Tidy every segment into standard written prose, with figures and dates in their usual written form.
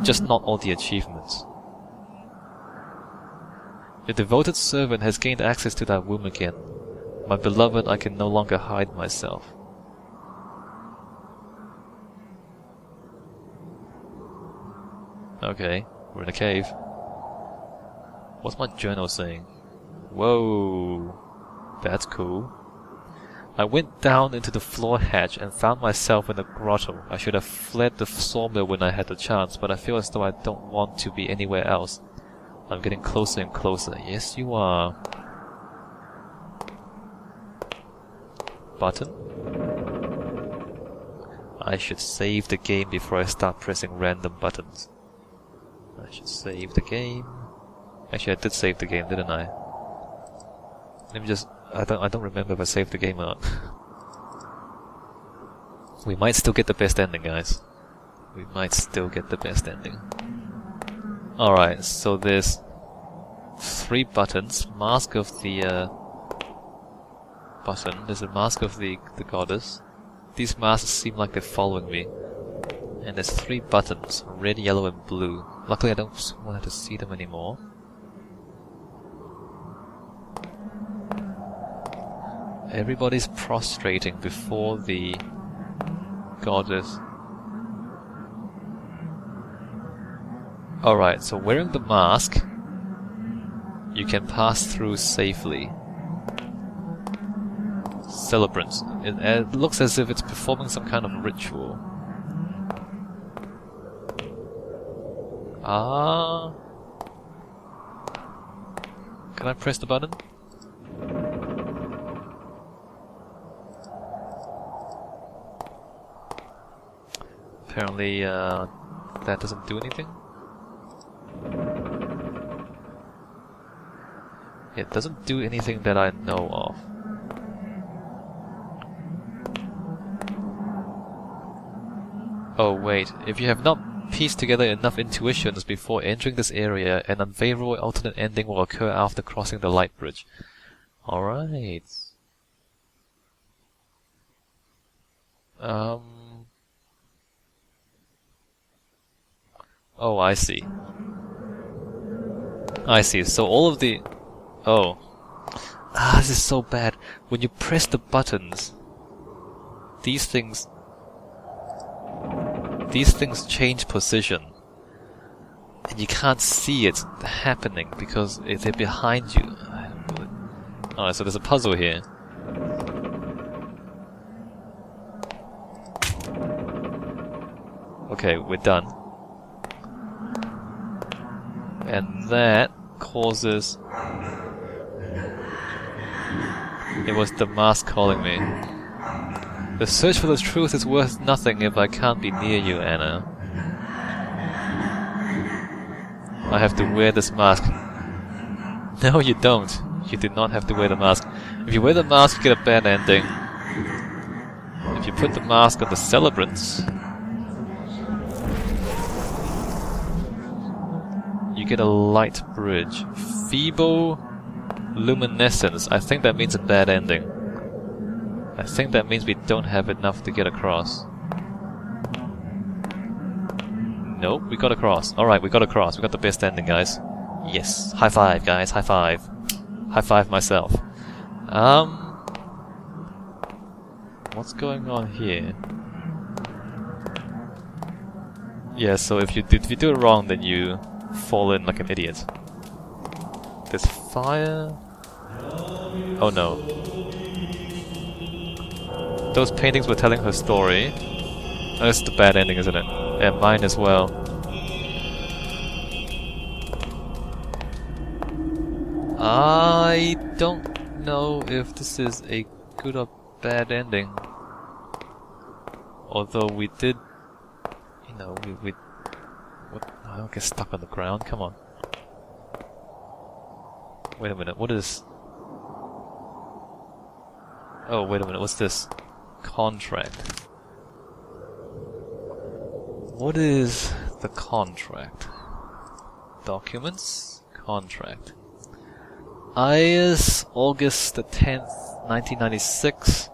just not all the achievements. Your devoted servant has gained access to that womb again. My beloved, I can no longer hide myself. Okay, we're in a cave. What's my journal saying? Whoa, that's cool. I went down into the floor hatch and found myself in a grotto. I should have fled the sawmill when I had the chance, but I feel as though I don't want to be anywhere else. I'm getting closer and closer. Yes, you are. Button? I should save the game before I start pressing random buttons. I should save the game. Actually, I did save the game, didn't I? Let me just... I don't remember if I saved the game or not. We might still get the best ending, guys. We might still get the best ending. Alright, so there's 3 buttons. Mask of the button. There's a mask of the goddess. These masks seem like they're following me. And there's 3 buttons. Red, yellow and blue. Luckily I don't want to see them anymore. Everybody's prostrating before the goddess. Alright, so wearing the mask, you can pass through safely. Celebrants. It looks as if it's performing some kind of ritual. Ah. Can I press the button? Apparently, that doesn't do anything. It doesn't do anything that I know of. Oh wait, if you have not pieced together enough intuitions before entering this area, an unfavorable alternate ending will occur after crossing the light bridge. Alright. Oh, I see. I see. So all of the... Oh. Ah, this is so bad. When you press the buttons, these things change position. And you can't see it happening because they're behind you. Alright, so there's a puzzle here. Okay, we're done. And that causes... It was the mask calling me. The search for the truth is worth nothing if I can't be near you, Anna. I have to wear this mask. No, you don't. You do not have to wear the mask. If you wear the mask, you get a bad ending. If you put the mask on the celebrants, you get a light bridge. Feeble luminescence. I think that means a bad ending. I think that means we don't have enough to get across. Nope, we got across. Alright, we got across. We got the best ending, guys. Yes. High five, guys. High five. High five myself. What's going on here? Yeah, so if you do it wrong, then you fall in like an idiot. There's fire. Oh no. Those paintings were telling her story. Oh, that's the bad ending, isn't it? Yeah, mine as well. I don't know if this is a good or bad ending. Although we did... You know, we what? I don't get stuck on the ground, come on. Wait a minute, what is... Oh, wait a minute, what's this? Contract. What is the contract? Documents? Contract. IS August the 10th, 1996.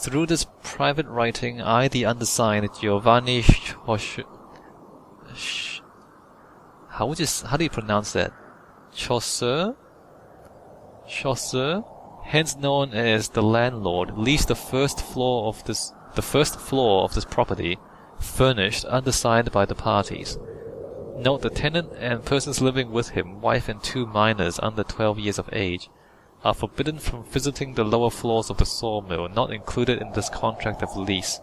Through this private writing, I, the undersigned Giovanni How do you pronounce that? Chaucer? Chaucer, hence known as the landlord, leaves the first floor of this property furnished, undersigned by the parties. Note the tenant and persons living with him, wife and 2 minors under 12 years of age, are forbidden from visiting the lower floors of the sawmill, not included in this contract of lease.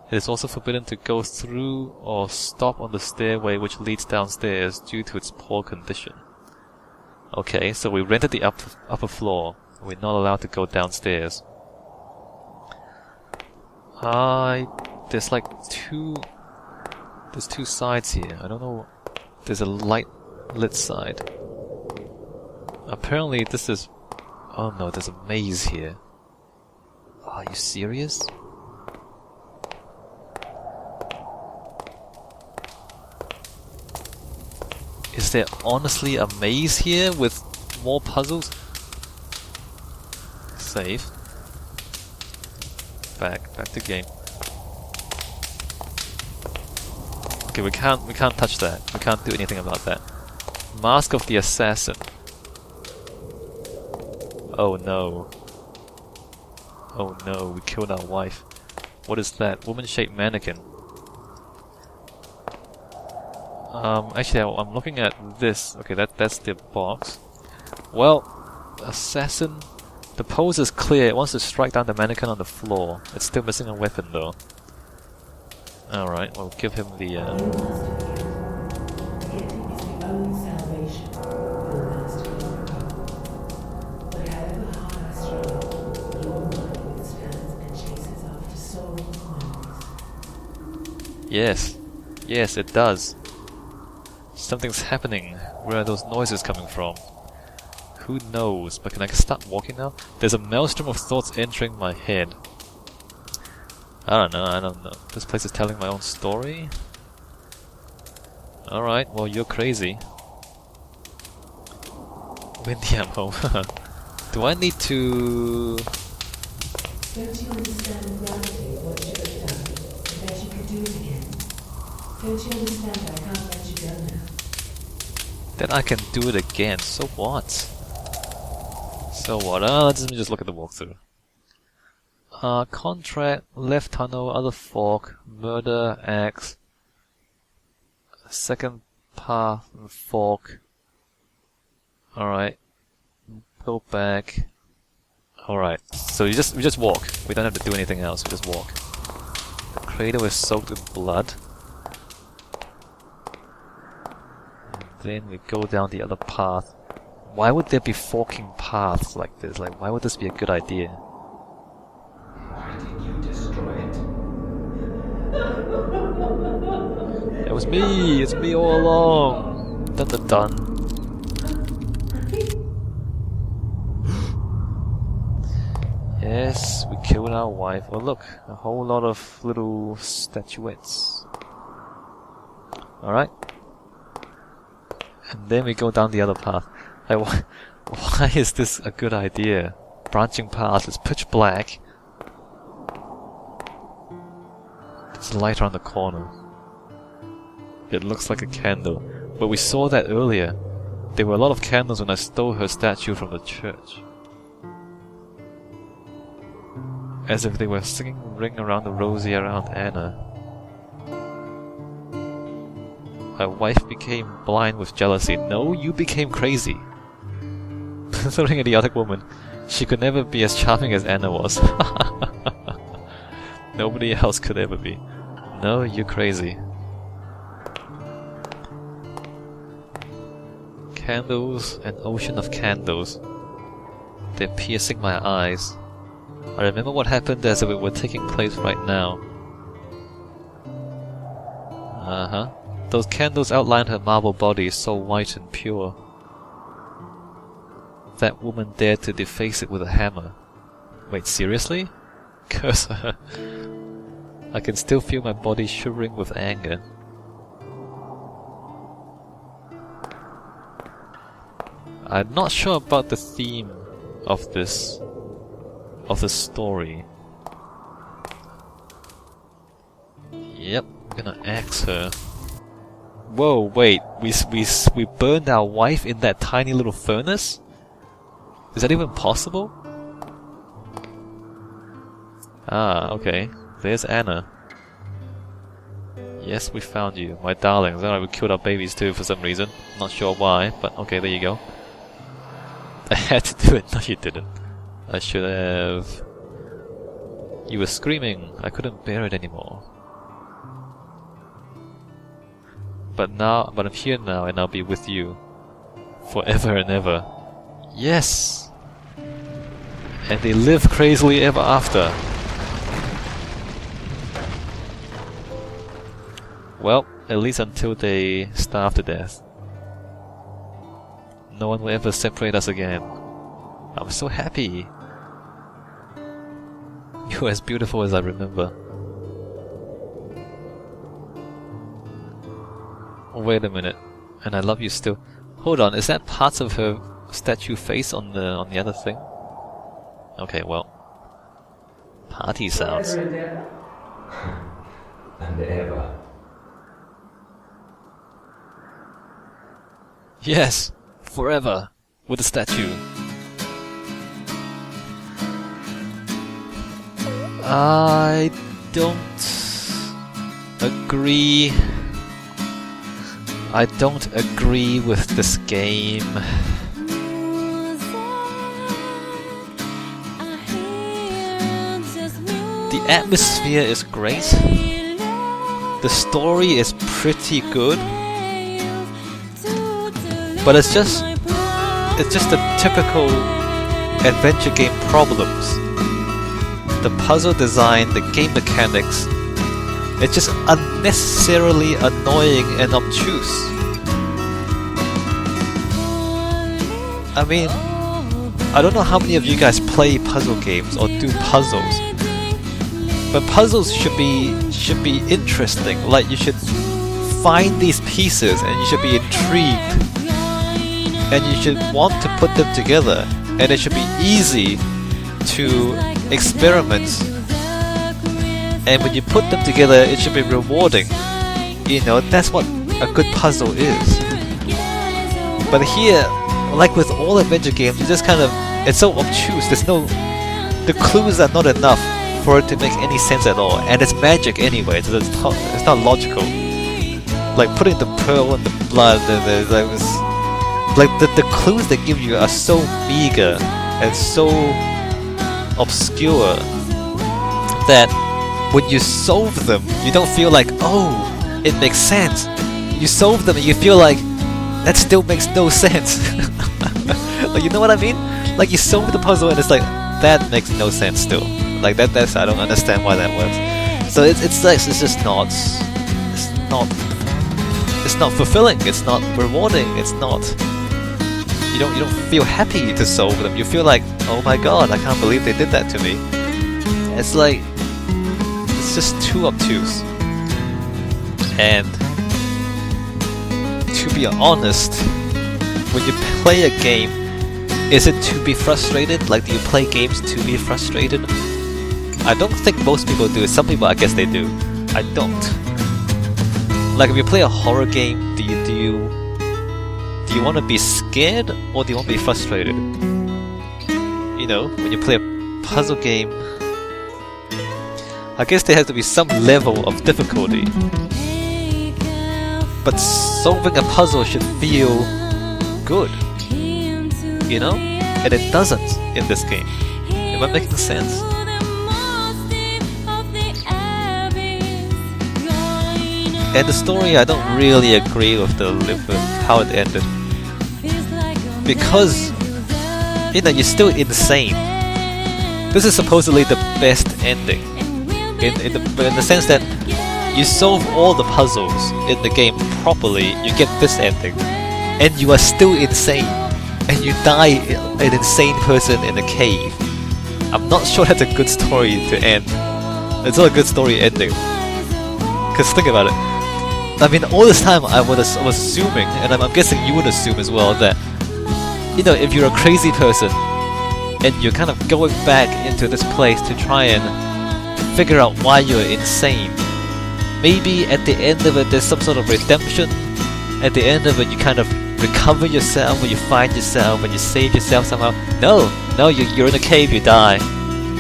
It is also forbidden to go through or stop on the stairway which leads downstairs due to its poor condition. Okay, so we rented the upper floor. We're not allowed to go downstairs. There's like there's 2 sides here. I don't know. There's a lit side. Apparently this is... Oh no, there's a maze here. Are you serious? Is there honestly a maze here with more puzzles? Save. Back to game. Okay, we can't touch that. We can't do anything about that. Mask of the Assassin. Oh no. Oh no, we killed our wife. What is that? Woman-shaped mannequin. Actually, I'm looking at this. Okay, that's the box. Well, assassin. The pose is clear. It wants to strike down the mannequin on the floor. It's still missing a weapon, though. Alright, we'll give him the, Yes. Yes, it does. Something's happening. Where are those noises coming from? Who knows? But can I start walking now? There's a maelstrom of thoughts entering my head. I don't know. This place is telling my own story? Alright, well, you're crazy. Windy, I'm home. Do I need to... Don't you understand gravity, what you have done? I bet you could do it again. Don't you understand I can't let you go now? Then I can do it again, so what? So what? Let me just look at the walkthrough. Contract, left tunnel, other fork, murder, axe, second path, fork. Alright. Go back. Alright. So we just walk. We don't have to do anything else, we just walk. The crater was soaked with blood. And then we go down the other path. Why would there be forking paths like this? Like, why would this be a good idea? Why did you destroy it? It was me! It's me all along! Dun dun dun. Yes, we killed our wife. Oh look, a whole lot of little statuettes. Alright. And then we go down the other path. Like, why is this a good idea? Branching paths, it's pitch black. There's a light around the corner. It looks like a candle. But we saw that earlier. There were a lot of candles when I stole her statue from the church. As if they were singing Ring Around the Rosie around Anna. My wife became blind with jealousy. No, you became crazy. Looking at the other woman, she could never be as charming as Anna was. Nobody else could ever be. No, you're crazy. Candles, an ocean of candles. They're piercing my eyes. I remember what happened as if it were taking place right now. Uh-huh. Those candles outlined her marble body, so white and pure. That woman dared to deface it with a hammer. Wait, seriously? Curse her. I can still feel my body shivering with anger. I'm not sure about the theme of this story. Yep, I'm gonna axe her. Whoa, wait, we burned our wife in that tiny little furnace? Is that even possible? Ah, okay. There's Anna. Yes, we found you, my darlings. Alright, we killed our babies too for some reason. Not sure why, but okay, there you go. I had to do it. No, you didn't. I should have... You were screaming. I couldn't bear it anymore. But I'm here now, and I'll be with you. Forever and ever. Yes! And they live crazily ever after. Well, at least until they starve to death. No one will ever separate us again. I'm so happy. You're as beautiful as I remember. Wait a minute. And I love you still. Hold on, is that parts of her statue face on the other thing? Okay, well. Party sounds. And ever. Yes! Forever! With the statue. I don't agree. I don't agree with this game. The atmosphere is great. The story is pretty good. But it's just the typical adventure game problems. The puzzle design, the game mechanics, it's just unnecessarily annoying and obtuse. I mean, I don't know how many of you guys play puzzle games or do puzzles, but puzzles should be interesting. Like, you should find these pieces and you should be intrigued. And you should want to put them together, and it should be easy to experiment. And when you put them together, it should be rewarding. You know, that's what a good puzzle is. But here, like with all adventure games, you just kind of... It's so obtuse, the clues are not enough for it to make any sense at all. And it's magic anyway, so it's not logical. Like putting the pearl in the blood, the clues they give you are so meager and so obscure that when you solve them, you don't feel like, oh, it makes sense. You solve them and you feel like, that still makes no sense. Like, you know what I mean? Like, you solve the puzzle and it's like, that makes no sense still. Like, that's I don't understand why that works. So it's just not fulfilling, it's not rewarding, it's not... You don't feel happy to solve them. You feel like, oh my god, I can't believe they did that to me. It's like, it's just too obtuse. And to be honest, when you play a game, is it to be frustrated? Like, do you play games to be frustrated? I don't think most people do. Some people, I guess they do. I don't. Like, if you play a horror game, do you want to be scared or do you want to be frustrated? You know, when you play a puzzle game, I guess there has to be some level of difficulty. But solving a puzzle should feel good, you know? And it doesn't in this game. Am I making sense? And the story, I don't really agree with how it ended. Because, you know, you're still insane. This is supposedly the best ending. In the sense that you solve all the puzzles in the game properly, you get this ending. And you are still insane. And you die an insane person in a cave. I'm not sure that's a good story to end. It's not a good story ending. Because think about it. I mean, all this time I was assuming, and I'm guessing you would assume as well, that, you know, if you're a crazy person and you're kind of going back into this place to try and figure out why you're insane, maybe at the end of it there's some sort of redemption. At the end of it you kind of recover yourself, or you find yourself, and you save yourself somehow. No, you're in a cave, you die,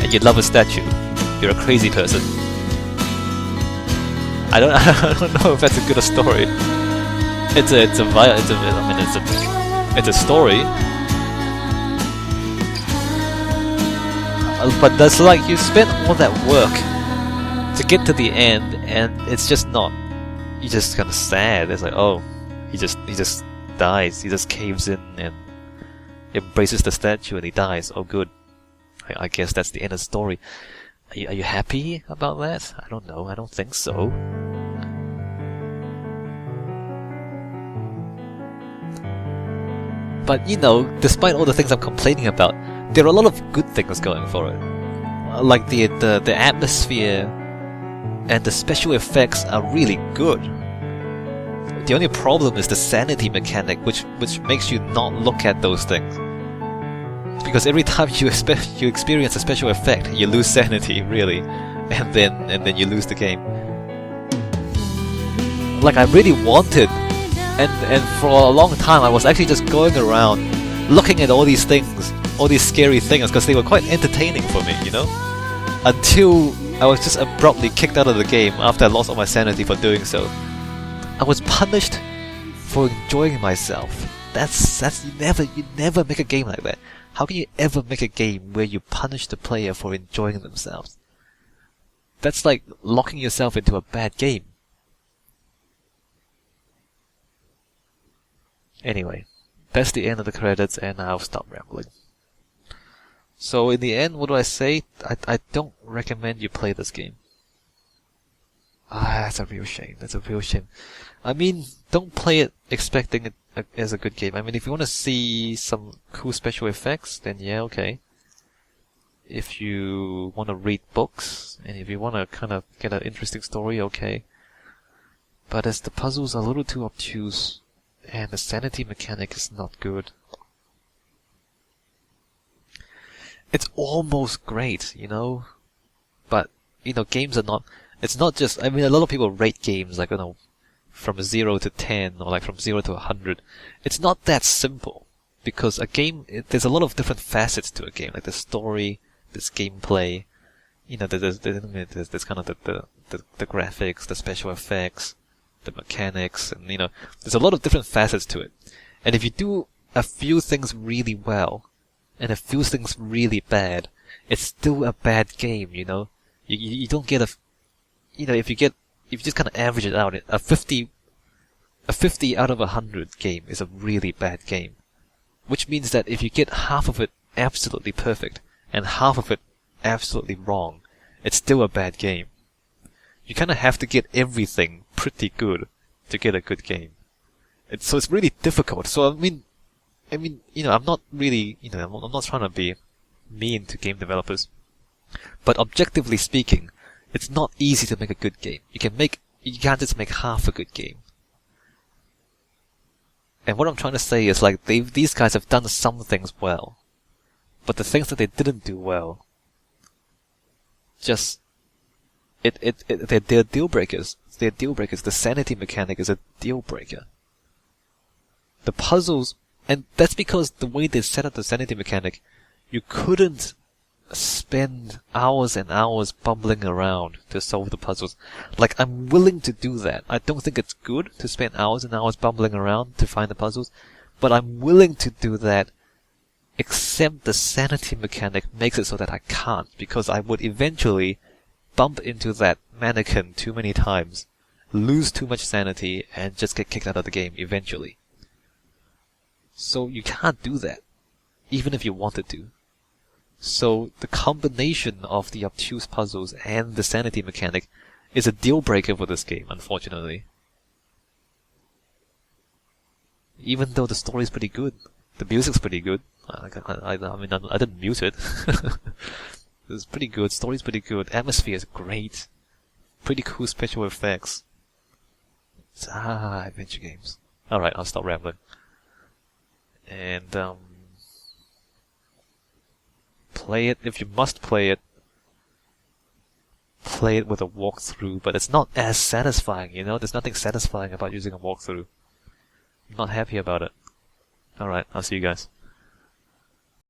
and you love a statue. You're a crazy person. I don't know if that's a good story. It's a story. But that's like you spent all that work to get to the end, and it's just not. You're just kind of sad. It's like, oh, he just dies. He just caves in and embraces the statue, and he dies. Oh, good. I guess that's the end of the story. Are you happy about that? I don't know. I don't think so. But despite all the things I'm complaining about, there are a lot of good things going for it. Like the atmosphere and the special effects are really good. The only problem is the sanity mechanic, which makes you not look at those things. Because every time you experience a special effect, you lose sanity, really, and then you lose the game. Like I really wanted, and for a long time I was actually just going around looking at all these things, all these scary things, because they were quite entertaining for me, until I was just abruptly kicked out of the game after I lost all my sanity for doing so. I was punished for enjoying myself. You never make a game like that. How can you ever make a game where you punish the player for enjoying themselves? That's like locking yourself into a bad game. Anyway, that's the end of the credits, and I'll stop rambling. So in the end, what do I say? I don't recommend you play this game. That's a real shame. That's a real shame. I mean, don't play it expecting it as a good game. I mean, if you want to see some cool special effects, then yeah, okay. If you want to read books, and if you want to kind of get an interesting story, okay. But as the puzzles are a little too obtuse, and the sanity mechanic is not good, it's almost great, But, games are not... It's not just... I mean, a lot of people rate games like, from 0 to 10, or like from 0 to 100. It's not that simple. Because a game... there's a lot of different facets to a game. Like the story, this gameplay, there's kind of the graphics, the special effects, the mechanics, and, there's a lot of different facets to it. And if you do a few things really well, and a few things really bad, it's still a bad game, You don't get if you just kind of average it out, a 50 out of 100 game is a really bad game. Which means that if you get half of it absolutely perfect, and half of it absolutely wrong, it's still a bad game. You kind of have to get everything pretty good to get a good game. So it's really difficult. So I mean, I'm not really, I'm not trying to be mean to game developers. But objectively speaking, it's not easy to make a good game. You can't just make half a good game. And what I'm trying to say is like these guys have done some things well, but the things that they didn't do well, they're deal breakers. They're deal breakers. The sanity mechanic is a deal breaker. The puzzles, and that's because the way they set up the sanity mechanic, you couldn't spend hours and hours bumbling around to solve the puzzles. Like, I'm willing to do that. I don't think it's good to spend hours and hours bumbling around to find the puzzles, but I'm willing to do that, except the sanity mechanic makes it so that I can't, because I would eventually bump into that mannequin too many times, lose too much sanity, and just get kicked out of the game eventually. So you can't do that, even if you wanted to. So the combination of the obtuse puzzles and the sanity mechanic is a deal breaker for this game, unfortunately. Even though the story is pretty good, the music's pretty good. I didn't mute it. It's pretty good, story's pretty good, atmosphere is great, pretty cool special effects. Adventure games. Alright, I'll stop rambling. And, play it if you must play it. play it with a walkthrough, but it's not as satisfying, you know? There's nothing satisfying about using a walkthrough. I'm not happy about it. Alright, I'll see you guys.